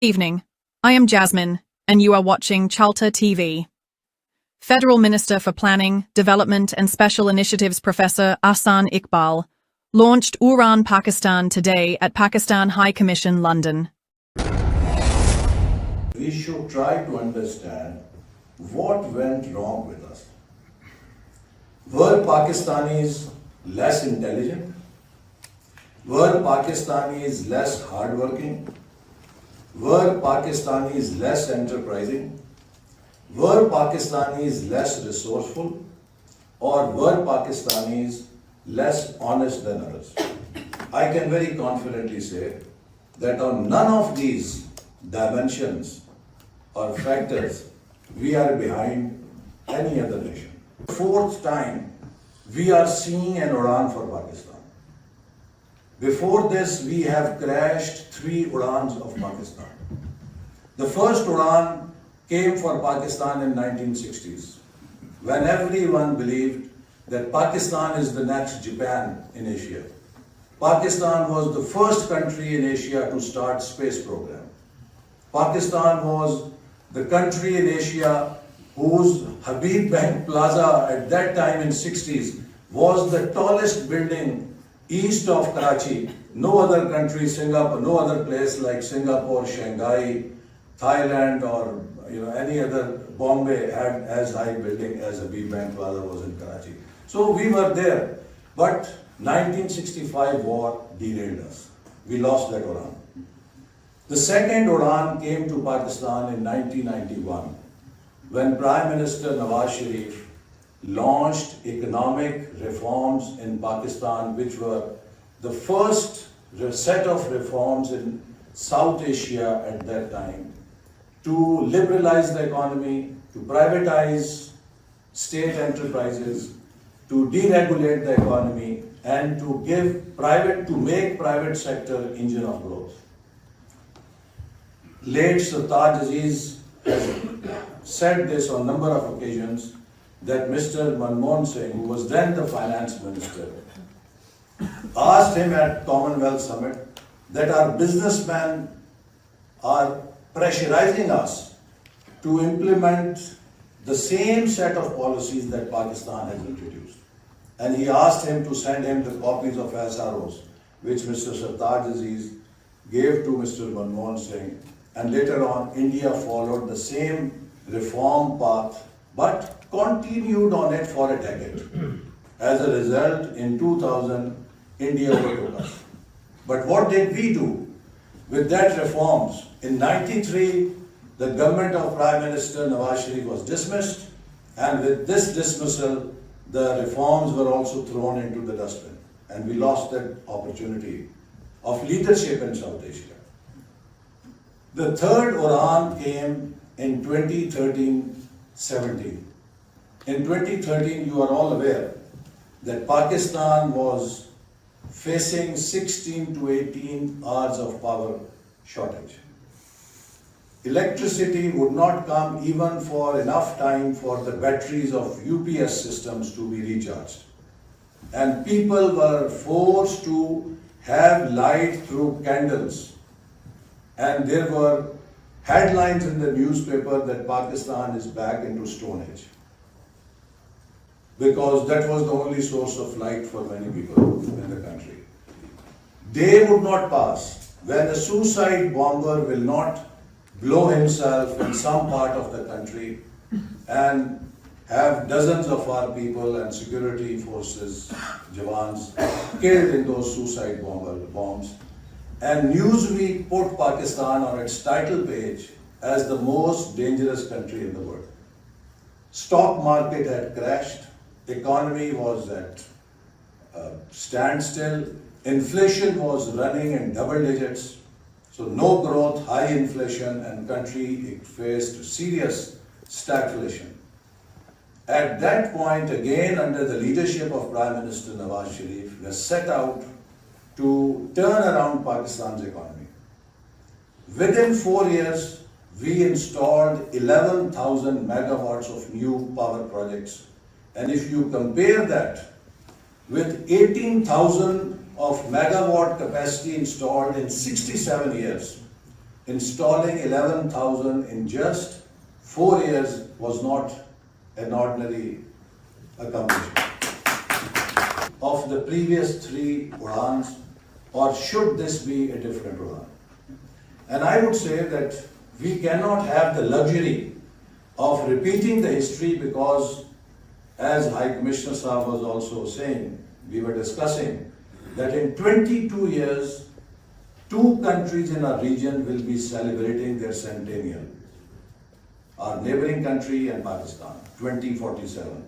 Evening. I am Jasmine, and you are watching Chalta TV. Federal Minister for Planning, Development and Special Initiatives Professor Ahsan Iqbal launched Uraan Pakistan today at Pakistan High Commission, London. We should try to understand what went wrong with us. Were Pakistanis less intelligent? Were Pakistanis less hardworking? Were Pakistanis less enterprising? Were Pakistanis less resourceful? Or were Pakistanis less honest than others? I can very confidently say that on none of these dimensions or factors we are behind any other nation. Fourth time we are seeing an Uraan for Pakistan. Before this, we have crashed 3 Uraans of Pakistan. The first Uraan came for Pakistan in 1960s, when everyone believed that Pakistan is the next Japan in Asia. Pakistan was the first country in Asia to start space program. Pakistan was the country in Asia whose Habib Bank Plaza at that time in 60s was the tallest building east of Karachi. No other country, Singapore, no other place like Singapore, Shanghai, Thailand, or any other, Bombay had as high building as Habib Bank Plaza was in Karachi. So we were there, but 1965 war derailed us. We lost that Uraan. The second Uraan came to Pakistan in 1991, when Prime Minister Nawaz Sharif launched economic reforms in Pakistan, which were the first set of reforms in South Asia at that time, to liberalize the economy, to privatize state enterprises, to deregulate the economy, and to make private sector engine of growth. Late Saath has said this on a number of occasions, that Mr. Manmohan Singh, who was then the finance minister, asked him at Commonwealth Summit that our businessmen are pressurizing us to implement the same set of policies that Pakistan has introduced. And he asked him to send him the copies of SROs, which Mr. Sartaj Aziz gave to Mr. Manmohan Singh. And later on, India followed the same reform path, but continued on it for a decade. As a result, in 2000, India overtook us. But what did we do with that reforms? In 93, the government of Prime Minister Nawaz Sharif was dismissed, and with this dismissal, the reforms were also thrown into the dustbin, and we lost that opportunity of leadership in South Asia. The third Uraan came in 2013-17. In 2013, you are all aware that Pakistan was facing 16 to 18 hours of power shortage. Electricity would not come even for enough time for the batteries of UPS systems to be recharged. And people were forced to have light through candles. And there were headlines in the newspaper that Pakistan is back into Stone Age, because that was the only source of light for many people in the country. Day would not pass when a suicide bomber will not blow himself in some part of the country and have dozens of our people and security forces, Jawans, killed in those suicide bombs. And Newsweek put Pakistan on its title page as the most dangerous country in the world. Stock market had crashed. Economy was at standstill. Inflation was running in double digits. So no growth, high inflation, and country faced serious stagflation. At that point, again under the leadership of Prime Minister Nawaz Sharif, was set out to turn around Pakistan's economy. Within 4 years, we installed 11,000 megawatts of new power projects. And if you compare that with 18,000 of megawatt capacity installed in 67 years, installing 11,000 in just 4 years was not an ordinary accomplishment. Of the previous 3 Uraans, or should this be a different Uraan? And I would say that we cannot have the luxury of repeating the history, because as High Commissioner Sahab was also saying, we were discussing that in 22 years, 2 countries in our region will be celebrating their centennial. Our neighboring country and Pakistan, 2047.